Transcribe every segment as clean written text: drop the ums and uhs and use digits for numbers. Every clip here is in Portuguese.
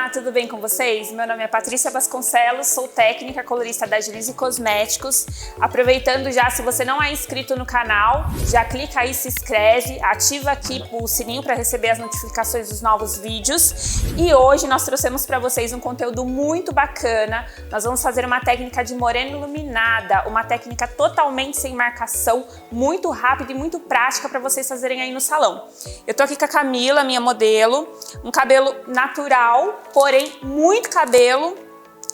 Olá, tudo bem com vocês? Meu nome é Patrícia Vasconcelos, sou técnica colorista da Agilize Cosméticos. Aproveitando já, se você não é inscrito no canal, já clica aí, se inscreve, ativa aqui o sininho para receber as notificações dos novos vídeos. E hoje nós trouxemos para vocês um conteúdo muito bacana. Nós vamos fazer uma técnica de morena iluminada, uma técnica totalmente sem marcação, muito rápida e muito prática para vocês fazerem aí no salão. Eu tô aqui com a Camila, minha modelo, um cabelo natural, porém muito cabelo,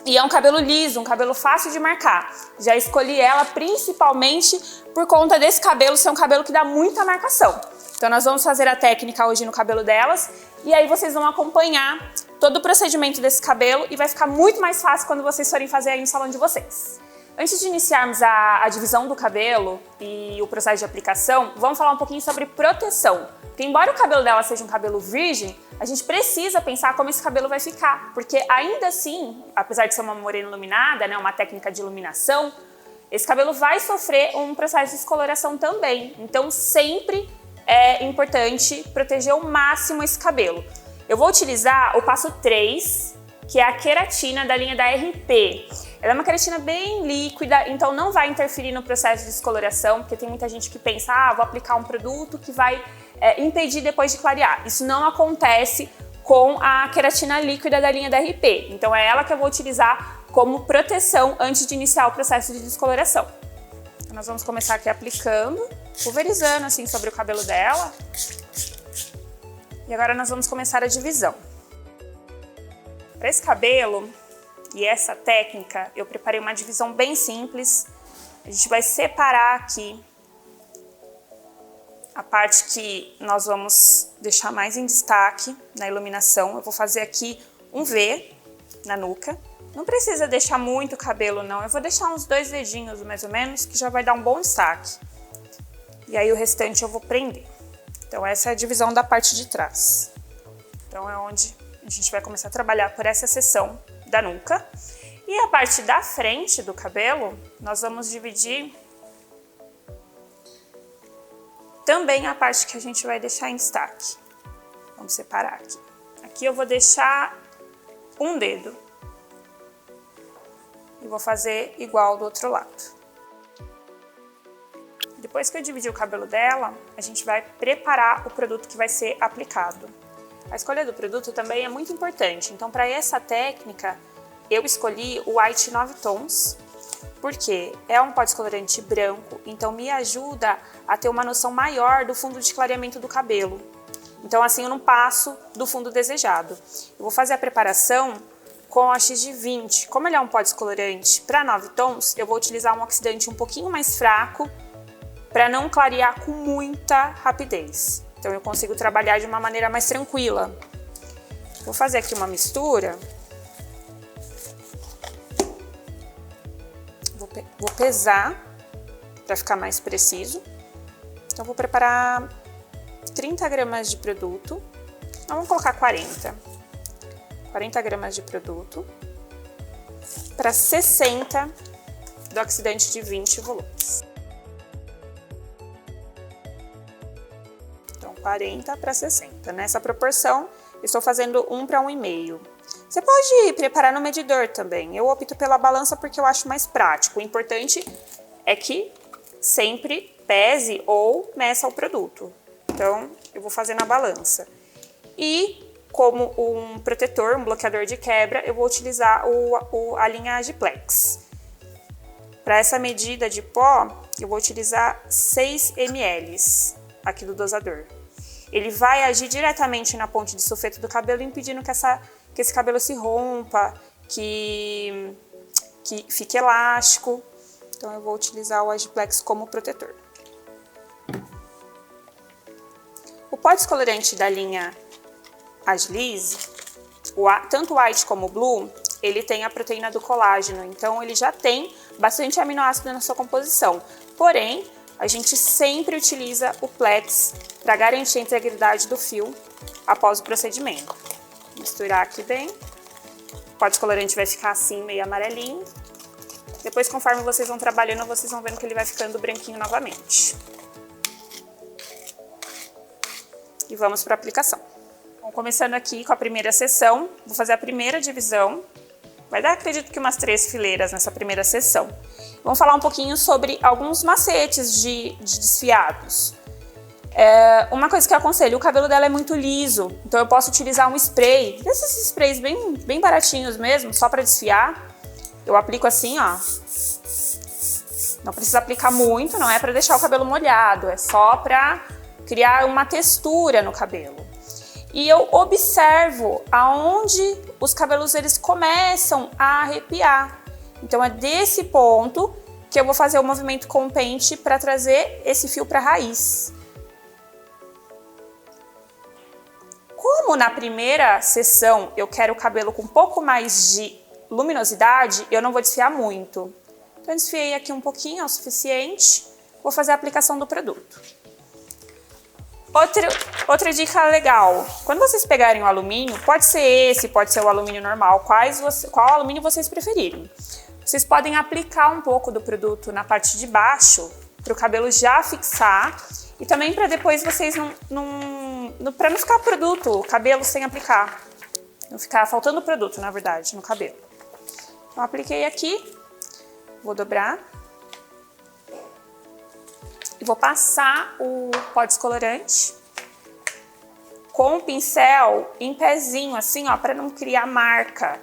e é um cabelo liso, um cabelo fácil de marcar. Já escolhi ela principalmente por conta desse cabelo ser um cabelo que dá muita marcação. Então nós vamos fazer a técnica hoje no cabelo delas e aí vocês vão acompanhar todo o procedimento desse cabelo e vai ficar muito mais fácil quando vocês forem fazer aí no salão de vocês. Antes de iniciarmos a divisão do cabelo e o processo de aplicação, vamos falar um pouquinho sobre proteção. Porque embora o cabelo dela seja um cabelo virgem, a gente precisa pensar como esse cabelo vai ficar. Porque ainda assim, apesar de ser uma morena iluminada, né, uma técnica de iluminação, esse cabelo vai sofrer um processo de descoloração também. Então sempre é importante proteger ao máximo esse cabelo. Eu vou utilizar o passo 3, que é a queratina da linha da RP. Ela é uma queratina bem líquida, então não vai interferir no processo de descoloração, porque tem muita gente que pensa, vou aplicar um produto que vai impedir depois de clarear. Isso não acontece com a queratina líquida da linha da RP. Então é ela que eu vou utilizar como proteção antes de iniciar o processo de descoloração. Então, nós vamos começar aqui aplicando, pulverizando assim sobre o cabelo dela. E agora nós vamos começar a divisão. Para esse cabelo e essa técnica, eu preparei uma divisão bem simples. A gente vai separar aqui a parte que nós vamos deixar mais em destaque na iluminação. Eu vou fazer aqui um V na nuca. Não precisa deixar muito cabelo não, eu vou deixar uns 2 dedinhos mais ou menos, que já vai dar um bom destaque. E aí o restante eu vou prender. Então essa é a divisão da parte de trás. Então é onde a gente vai começar a trabalhar por essa seção da nuca. E a parte da frente do cabelo, nós vamos dividir também a parte que a gente vai deixar em destaque. Vamos separar aqui. Aqui eu vou deixar um dedo. E vou fazer igual do outro lado. Depois que eu dividir o cabelo dela, a gente vai preparar o produto que vai ser aplicado. A escolha do produto também é muito importante. Então, para essa técnica, eu escolhi o White 9 Tons, porque é um pó descolorante branco, então me ajuda a ter uma noção maior do fundo de clareamento do cabelo. Então, assim, eu não passo do fundo desejado. Eu vou fazer a preparação com a XG20. Como ele é um pó descolorante para 9 tons, eu vou utilizar um oxidante um pouquinho mais fraco para não clarear com muita rapidez. Então eu consigo trabalhar de uma maneira mais tranquila. Vou fazer aqui uma mistura. Vou pesar para ficar mais preciso. Então vou preparar 30 gramas de produto. Então vamos colocar 40 gramas de produto para 60 do oxidante de 20 volumes. Então 40 para 60. Nessa proporção, estou fazendo 1 para 1,5. Você pode preparar no medidor também. Eu opto pela balança porque eu acho mais prático. O importante é que sempre pese ou meça o produto. Então eu vou fazer na balança. E como um protetor, um bloqueador de quebra, eu vou utilizar a linha Agiplex. Para essa medida de pó, eu vou utilizar 6 ml aqui do dosador. Ele vai agir diretamente na ponte de sulfeto do cabelo, impedindo que esse cabelo se rompa, que fique elástico. Então eu vou utilizar o Agiplex como protetor. O pó descolorante da linha Agilize, tanto o White como o Blue, ele tem a proteína do colágeno, então ele já tem bastante aminoácido na sua composição. Porém, a gente sempre utiliza o Plex para garantir a integridade do fio após o procedimento. Misturar aqui bem. O pó descolorante vai ficar assim, meio amarelinho. Depois, conforme vocês vão trabalhando, vocês vão vendo que ele vai ficando branquinho novamente. E vamos para a aplicação. Bom, começando aqui com a primeira seção, vou fazer a primeira divisão. Vai dar, acredito que umas 3 fileiras nessa primeira seção. Vamos falar um pouquinho sobre alguns macetes de desfiados. Uma coisa que eu aconselho, o cabelo dela é muito liso, então eu posso utilizar um spray, desses sprays bem baratinhos mesmo, só para desfiar. Eu aplico assim, ó. Não precisa aplicar muito, não é para deixar o cabelo molhado, é só para criar uma textura no cabelo. E eu observo aonde os cabelos eles começam a arrepiar. Então é desse ponto que eu vou fazer o movimento com o pente para trazer esse fio para a raiz. Como na primeira sessão eu quero o cabelo com um pouco mais de luminosidade, eu não vou desfiar muito. Então eu desfiei aqui um pouquinho, é o suficiente. Vou fazer a aplicação do produto. Outra dica legal, quando vocês pegarem o alumínio, pode ser esse, pode ser o alumínio normal, qual alumínio vocês preferirem. Vocês podem aplicar um pouco do produto na parte de baixo, para o cabelo já fixar, e também para depois vocês para não ficar o cabelo sem aplicar, não ficar faltando produto, na verdade, no cabelo. Então apliquei aqui, vou dobrar. E vou passar o pó descolorante com o pincel em pezinho, assim, ó, para não criar marca,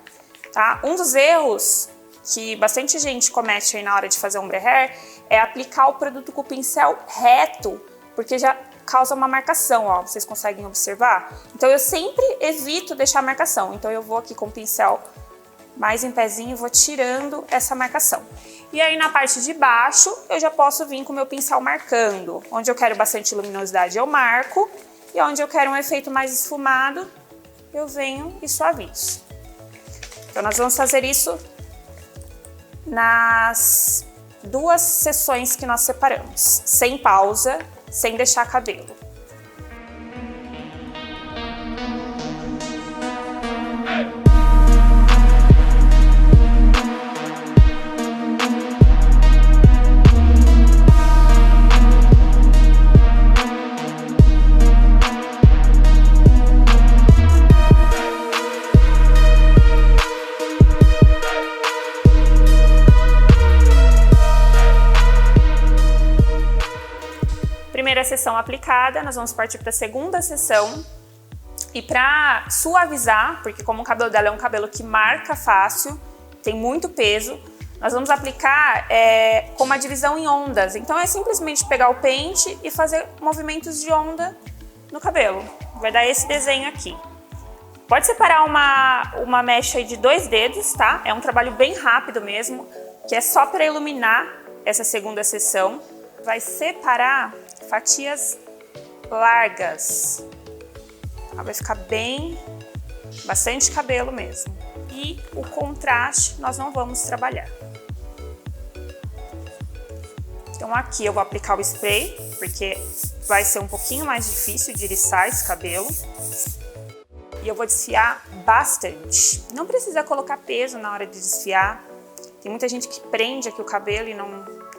tá? Um dos erros que bastante gente comete aí na hora de fazer ombre hair é aplicar o produto com o pincel reto, porque já causa uma marcação, ó, vocês conseguem observar? Então eu sempre evito deixar marcação, então eu vou aqui com o pincel mais em pezinho e vou tirando essa marcação. E aí na parte de baixo eu já posso vir com o meu pincel marcando. Onde eu quero bastante luminosidade eu marco, e onde eu quero um efeito mais esfumado eu venho e suavizo. Então nós vamos fazer isso nas 2 sessões que nós separamos, sem pausa, sem deixar cabelo. Primeira sessão aplicada, nós vamos partir para a segunda sessão. E para suavizar, porque como o cabelo dela é um cabelo que marca fácil, tem muito peso, nós vamos aplicar com uma divisão em ondas. Então é simplesmente pegar o pente e fazer movimentos de onda no cabelo. Vai dar esse desenho aqui. Pode separar uma mecha aí de 2 dedos, tá? É um trabalho bem rápido mesmo, que é só para iluminar essa segunda sessão. Vai separar fatias largas, vai ficar bastante cabelo mesmo. E o contraste nós não vamos trabalhar. Então aqui eu vou aplicar o spray, porque vai ser um pouquinho mais difícil de eriçar esse cabelo. E eu vou desfiar bastante. Não precisa colocar peso na hora de desfiar. Tem muita gente que prende aqui o cabelo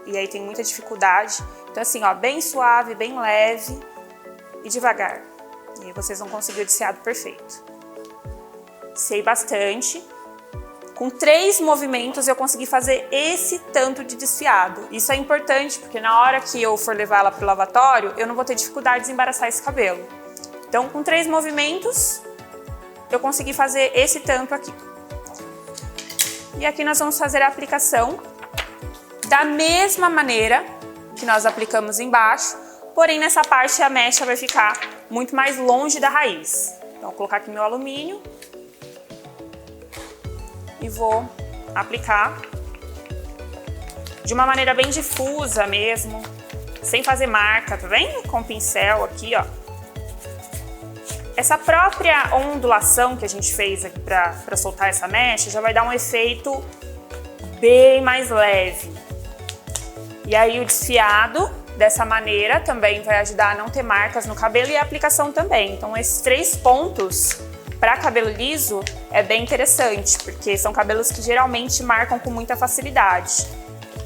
e aí tem muita dificuldade. Então assim, ó, bem suave, bem leve e devagar. E aí vocês vão conseguir o desfiado perfeito. Desfiei bastante. Com 3 movimentos eu consegui fazer esse tanto de desfiado. Isso é importante porque na hora que eu for levar ela para o lavatório, eu não vou ter dificuldade de desembaraçar esse cabelo. Então com 3 movimentos eu consegui fazer esse tanto aqui. E aqui nós vamos fazer a aplicação da mesma maneira que nós aplicamos embaixo, porém nessa parte a mecha vai ficar muito mais longe da raiz. Então vou colocar aqui meu alumínio e vou aplicar de uma maneira bem difusa mesmo, sem fazer marca, tá vendo? Com o pincel aqui, ó. Essa própria ondulação que a gente fez aqui para soltar essa mecha já vai dar um efeito bem mais leve. E aí o desfiado dessa maneira também vai ajudar a não ter marcas no cabelo e a aplicação também. Então esses 3 pontos para cabelo liso é bem interessante, porque são cabelos que geralmente marcam com muita facilidade.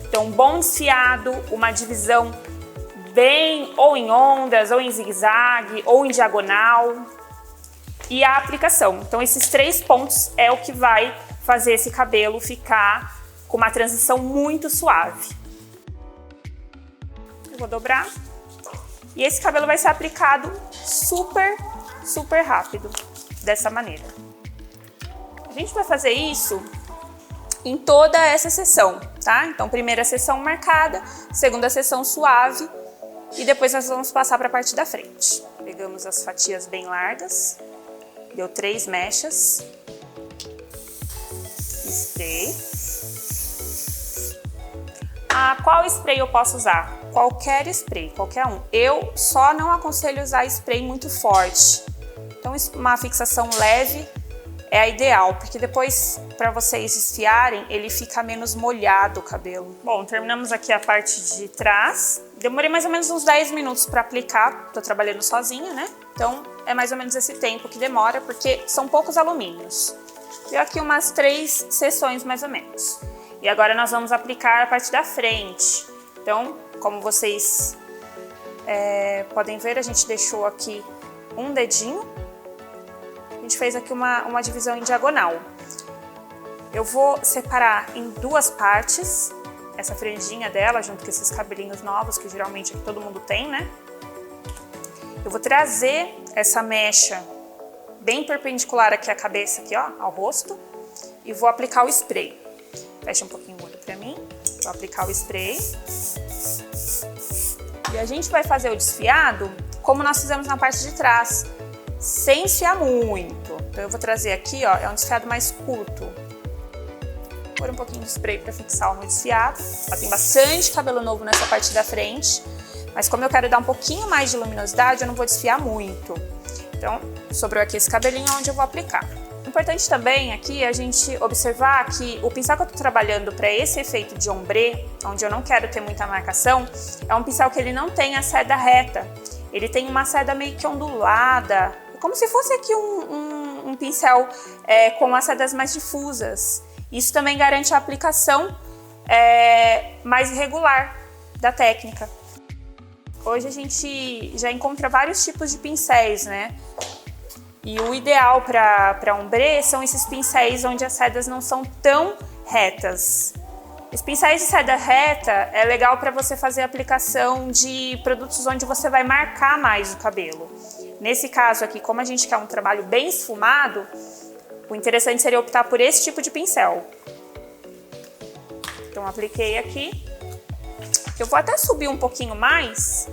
Então um bom desfiado, uma divisão bem ou em ondas, ou em zigue-zague, ou em diagonal. e a aplicação. Então esses 3 pontos é o que vai fazer esse cabelo ficar com uma transição muito suave. Eu vou dobrar. E esse cabelo vai ser aplicado super rápido, dessa maneira. A gente vai fazer isso em toda essa sessão, tá? Então, primeira sessão marcada, segunda sessão suave e depois nós vamos passar para a parte da frente. Pegamos as fatias bem largas, deu 3 mechas, spray. Qual spray eu posso usar? Qualquer spray, qualquer um. Eu só não aconselho usar spray muito forte. Então, uma fixação leve é a ideal, porque depois, para vocês esfiarem, ele fica menos molhado o cabelo. Bom, terminamos aqui a parte de trás. Demorei mais ou menos uns 10 minutos para aplicar, tô trabalhando sozinha, né? Então, é mais ou menos esse tempo que demora, porque são poucos alumínios. Deu aqui umas 3 sessões, mais ou menos. E agora nós vamos aplicar a parte da frente. Então, como vocês podem ver, a gente deixou aqui um dedinho. A gente fez aqui uma divisão em diagonal. Eu vou separar em 2 partes essa franjinha dela, junto com esses cabelinhos novos, que geralmente todo mundo tem, né? Eu vou trazer essa mecha bem perpendicular aqui à cabeça, aqui, ó, ao rosto, e vou aplicar o spray. Fecha um pouquinho o olho pra mim. Vou aplicar o spray. E a gente vai fazer o desfiado como nós fizemos na parte de trás, sem esfiar muito. Então eu vou trazer aqui, ó, é um desfiado mais curto. Vou pôr um pouquinho de spray para fixar o meu desfiado. Ó, tem bastante cabelo novo nessa parte da frente, mas como eu quero dar um pouquinho mais de luminosidade, eu não vou desfiar muito. Então, sobrou aqui esse cabelinho onde eu vou aplicar. Importante também aqui a gente observar que o pincel que eu tô trabalhando para esse efeito de ombre, onde eu não quero ter muita marcação, é um pincel que ele não tem a seda reta. Ele tem uma seda meio que ondulada, como se fosse aqui um pincel com as sedas mais difusas. Isso também garante a aplicação mais regular da técnica. Hoje a gente já encontra vários tipos de pincéis, né? E o ideal para ombre são esses pincéis onde as sedas não são tão retas. Os pincéis de seda reta é legal para você fazer a aplicação de produtos onde você vai marcar mais o cabelo. Nesse caso aqui, como a gente quer um trabalho bem esfumado, o interessante seria optar por esse tipo de pincel. Então, apliquei aqui. Eu vou até subir um pouquinho mais.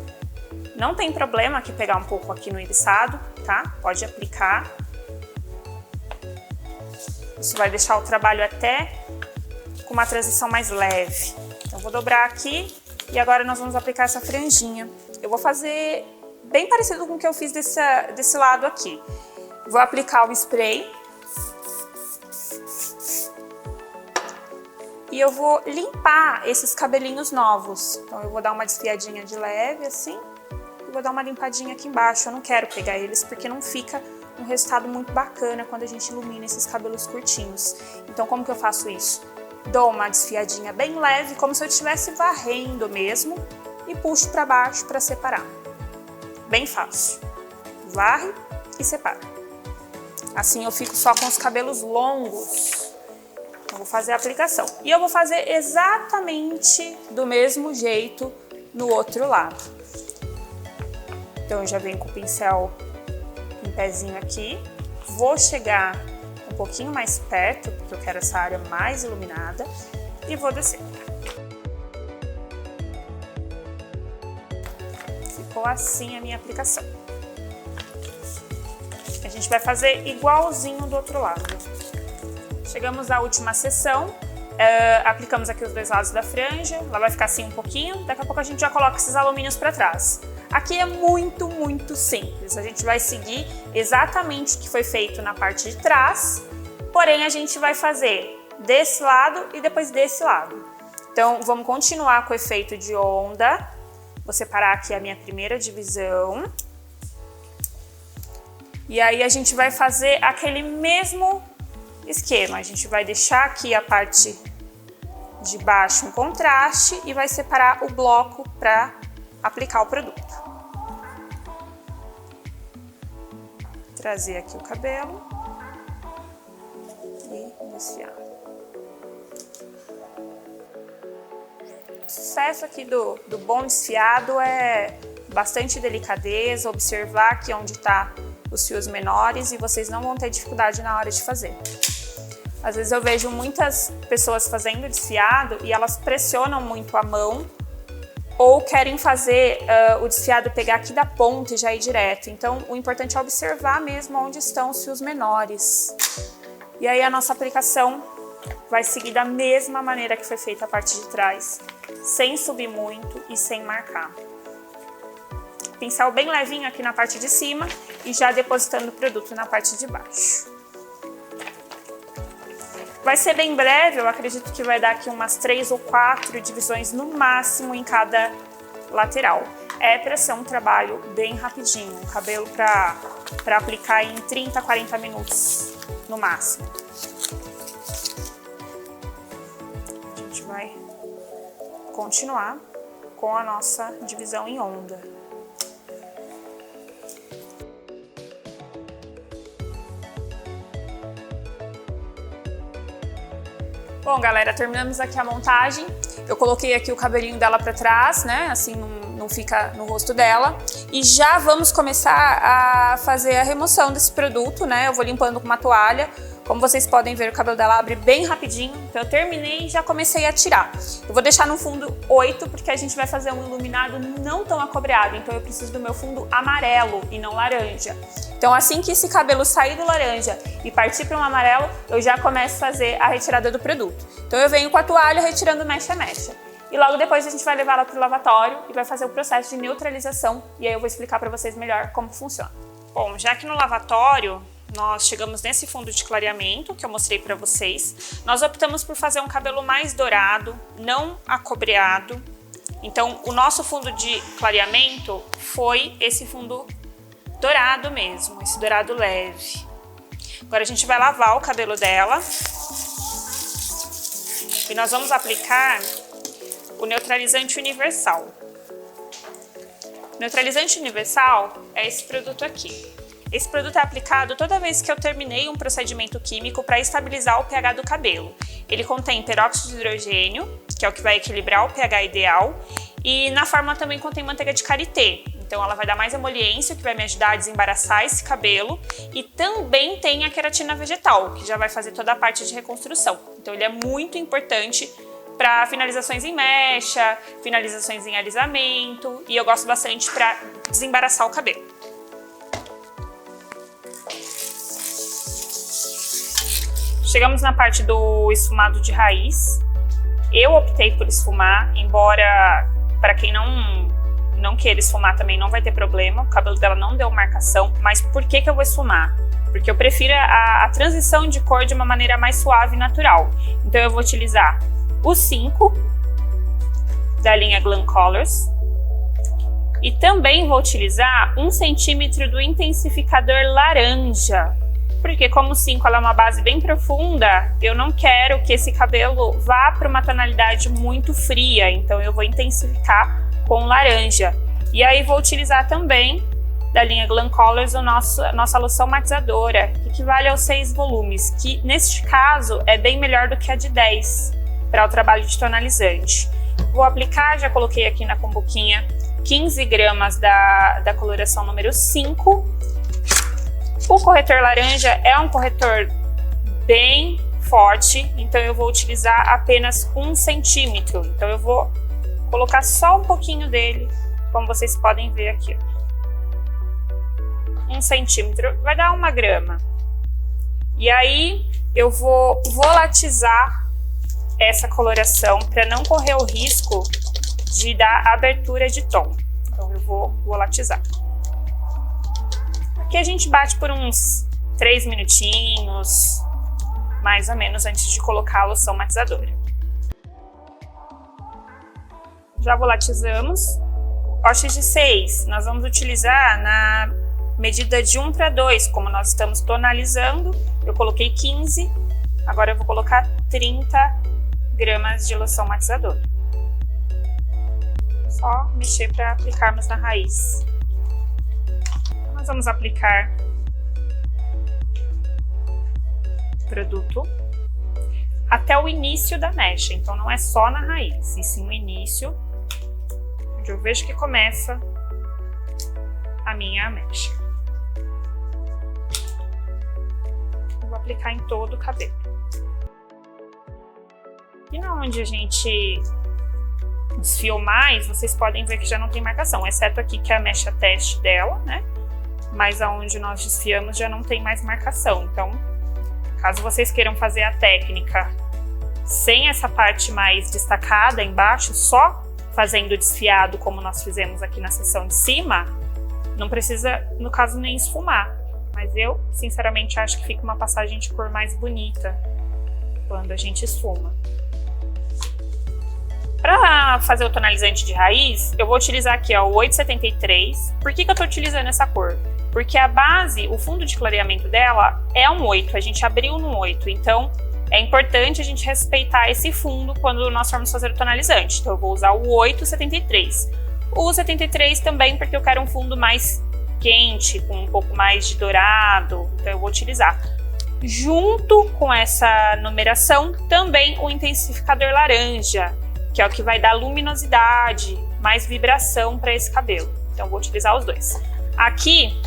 Não tem problema aqui pegar um pouco aqui no eriçado, tá? Pode aplicar. Isso vai deixar o trabalho até com uma transição mais leve. Então, vou dobrar aqui e agora nós vamos aplicar essa franjinha. Eu vou fazer bem parecido com o que eu fiz desse lado aqui. Vou aplicar o spray. E eu vou limpar esses cabelinhos novos. Então, eu vou dar uma desfiadinha de leve, assim. E vou dar uma limpadinha aqui embaixo. Eu não quero pegar eles, porque não fica um resultado muito bacana quando a gente ilumina esses cabelos curtinhos. Então, como que eu faço isso? Dou uma desfiadinha bem leve, como se eu estivesse varrendo mesmo. E puxo para baixo para separar. Bem fácil. Varre e separa. Assim eu fico só com os cabelos longos. Eu vou fazer a aplicação. E eu vou fazer exatamente do mesmo jeito no outro lado. Então eu já venho com o pincel em pezinho aqui. Vou chegar um pouquinho mais perto, porque eu quero essa área mais iluminada. E vou descer. Ficou assim a minha aplicação. A gente vai fazer igualzinho do outro lado. Chegamos à última sessão, aplicamos aqui os 2 lados da franja, ela vai ficar assim um pouquinho, daqui a pouco a gente já coloca esses alumínios para trás. Aqui é muito, muito simples, a gente vai seguir exatamente o que foi feito na parte de trás, porém a gente vai fazer desse lado e depois desse lado. Então vamos continuar com o efeito de onda, vou separar aqui a minha primeira divisão. E aí a gente vai fazer aquele mesmo esquema, a gente vai deixar aqui a parte de baixo em contraste e vai separar o bloco para aplicar o produto. trazer aqui o cabelo e desfiar. O sucesso aqui do bom desfiado é bastante delicadeza, observar aqui onde tá os fios menores e vocês não vão ter dificuldade na hora de fazer. Às vezes eu vejo muitas pessoas fazendo desfiado e elas pressionam muito a mão ou querem fazer o desfiado pegar aqui da ponta e já ir direto. Então o importante é observar mesmo onde estão os fios menores. E aí a nossa aplicação vai seguir da mesma maneira que foi feita a parte de trás, sem subir muito e sem marcar. Pincel bem levinho aqui na parte de cima e já depositando o produto na parte de baixo. Vai ser bem breve, eu acredito que vai dar aqui umas 3 ou 4 divisões no máximo em cada lateral. É para ser um trabalho bem rapidinho, um cabelo para aplicar em 30, 40 minutos no máximo. A gente vai continuar com a nossa divisão em onda. Bom, galera, terminamos aqui a montagem. Eu coloquei aqui o cabelinho dela para trás, né? Assim não fica no rosto dela. E já vamos começar a fazer a remoção desse produto, né? Eu vou limpando com uma toalha. Como vocês podem ver, o cabelo dela abre bem rapidinho. Então eu terminei e já comecei a tirar. Eu vou deixar no fundo 8, porque a gente vai fazer um iluminado não tão acobreado. Então eu preciso do meu fundo amarelo e não laranja. Então assim que esse cabelo sair do laranja e partir para um amarelo, eu já começo a fazer a retirada do produto. Então eu venho com a toalha retirando mecha a mecha. E logo depois a gente vai levar ela para o lavatório e vai fazer o processo de neutralização. E aí eu vou explicar para vocês melhor como funciona. Bom, já que no lavatório nós chegamos nesse fundo de clareamento que eu mostrei para vocês, nós optamos por fazer um cabelo mais dourado, não acobreado. Então o nosso fundo de clareamento foi esse fundo dourado mesmo, esse dourado leve. Agora a gente vai lavar o cabelo dela e nós vamos aplicar o neutralizante universal. O neutralizante universal é esse produto aqui. Esse produto é aplicado toda vez que eu terminei um procedimento químico para estabilizar o pH do cabelo. Ele contém peróxido de hidrogênio, que é o que vai equilibrar o pH ideal, e na fórmula também contém manteiga de karité. Então ela vai dar mais emoliência, que vai me ajudar a desembaraçar esse cabelo, e também tem a queratina vegetal, que já vai fazer toda a parte de reconstrução. Então ele é muito importante para finalizações em mecha, finalizações em alisamento, e eu gosto bastante para desembaraçar o cabelo. Chegamos na parte do esfumado de raiz. Eu optei por esfumar, embora para quem não queira esfumar também não vai ter problema. O cabelo dela não deu marcação, mas por que eu vou esfumar? Porque eu prefiro a transição de cor de uma maneira mais suave e natural. Então eu vou utilizar o 5 da linha Glam Colors e também vou utilizar 1 centímetro do intensificador laranja. Porque como o 5 ela é uma base bem profunda, eu não quero que esse cabelo vá para uma tonalidade muito fria, então eu vou intensificar com laranja. E aí vou utilizar também, da linha Glam Colors, a nossa loção matizadora, que equivale aos 6 volumes, que neste caso é bem melhor do que a de 10 para o trabalho de tonalizante. Vou aplicar, já coloquei aqui na cumbuquinha, 15 gramas da coloração número 5. O corretor laranja é um corretor bem forte, então eu vou utilizar apenas 1 centímetro. Então eu vou colocar só um pouquinho dele, como vocês podem ver aqui. 1 centímetro, vai dar 1 grama. E aí eu vou volatizar essa coloração para não correr o risco de dar abertura de tom. Então eu vou volatizar. Aqui a gente bate por uns 3 minutinhos, mais ou menos, antes de colocar a loção matizadora. Já volatizamos. Potes de 6, nós vamos utilizar na medida de 1 para 2, como nós estamos tonalizando. Eu coloquei 15, agora eu vou colocar 30 gramas de loção matizadora. Só mexer para aplicarmos na raiz. Nós vamos aplicar produto até o início da mecha. Então não é só na raiz, e sim no início, onde eu vejo que começa a minha mecha. Eu vou aplicar em todo o cabelo. E na onde a gente desfiou mais, vocês podem ver que já não tem marcação, exceto aqui que é a mecha teste dela, né? Mas aonde nós desfiamos já não tem mais marcação. Então, caso vocês queiram fazer a técnica sem essa parte mais destacada embaixo, só fazendo desfiado como nós fizemos aqui na seção de cima, não precisa, no caso, nem esfumar. Mas eu, sinceramente, acho que fica uma passagem de cor mais bonita quando a gente esfuma. Para fazer o tonalizante de raiz, eu vou utilizar aqui ó, o 873. Por que eu estou utilizando essa cor? Porque a base, o fundo de clareamento dela é um 8, a gente abriu no 8, então é importante a gente respeitar esse fundo quando nós formos fazer o tonalizante. Então eu vou usar o 873. O 73 também porque eu quero um fundo mais quente, com um pouco mais de dourado, então eu vou utilizar. Junto com essa numeração, também o intensificador laranja, que é o que vai dar luminosidade, mais vibração para esse cabelo. Então vou utilizar os dois. Aqui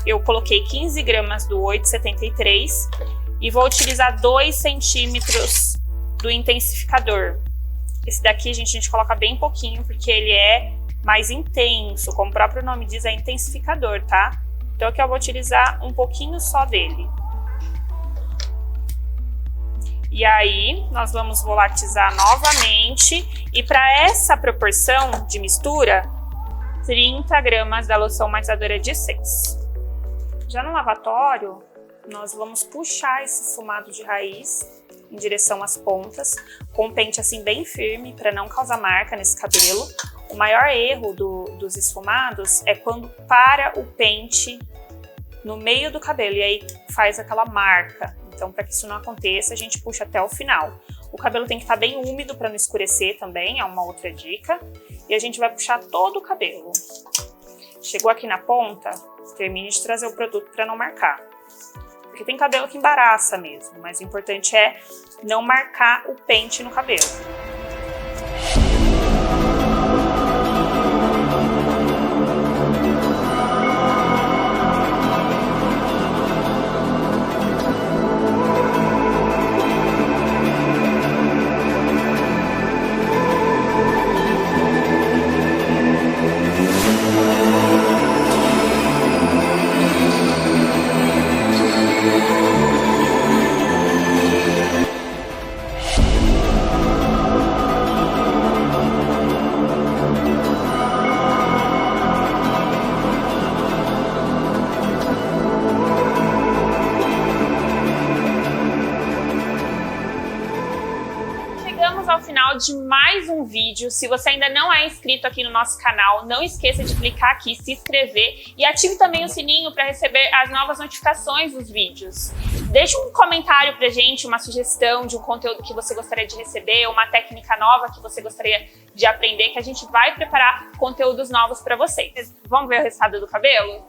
eu coloquei 15 gramas do 873 e vou utilizar 2 centímetros do intensificador. Esse daqui, gente, a gente coloca bem pouquinho porque ele é mais intenso, como o próprio nome diz, é intensificador, tá? Então aqui eu vou utilizar um pouquinho só dele. E aí, nós vamos volatilizar novamente. E para essa proporção de mistura, 30 gramas da loção matizadora de essência. Já no lavatório, nós vamos puxar esse esfumado de raiz em direção às pontas, com o pente assim bem firme, para não causar marca nesse cabelo. O maior erro dos esfumados é quando para o pente no meio do cabelo, e aí faz aquela marca. Então, para que isso não aconteça, a gente puxa até o final. O cabelo tem que estar bem úmido para não escurecer também, é uma outra dica. E a gente vai puxar todo o cabelo. Chegou aqui na ponta, termine de trazer o produto para não marcar. Porque tem cabelo que embaraça mesmo, mas o importante é não marcar o pente no cabelo. Ao final de mais um vídeo. Se você ainda não é inscrito aqui no nosso canal, não esqueça de clicar aqui, se inscrever e ative também o sininho para receber as novas notificações dos vídeos. Deixe um comentário pra gente, uma sugestão de um conteúdo que você gostaria de receber, uma técnica nova que você gostaria de aprender, que a gente vai preparar conteúdos novos para vocês. Vamos ver o resultado do cabelo?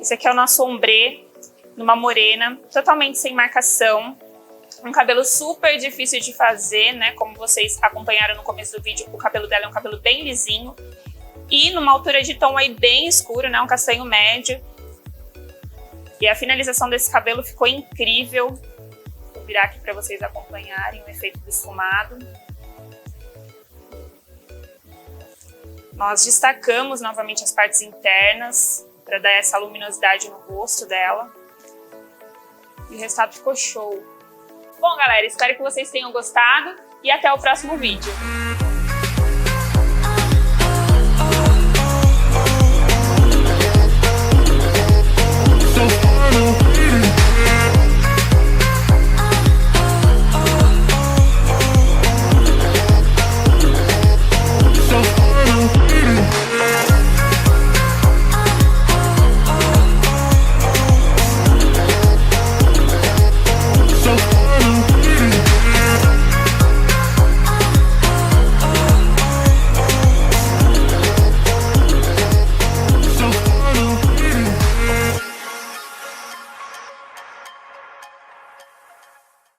Esse aqui é o nosso ombré, numa morena, totalmente sem marcação. Um cabelo super difícil de fazer, né? Como vocês acompanharam no começo do vídeo, o cabelo dela é um cabelo bem lisinho. E numa altura de tom aí bem escuro, né? Um castanho médio. E a finalização desse cabelo ficou incrível. Vou virar aqui para vocês acompanharem o efeito do esfumado. Nós destacamos novamente as partes internas para dar essa luminosidade no rosto dela. E o resultado ficou show. Bom, galera, espero que vocês tenham gostado e até o próximo vídeo.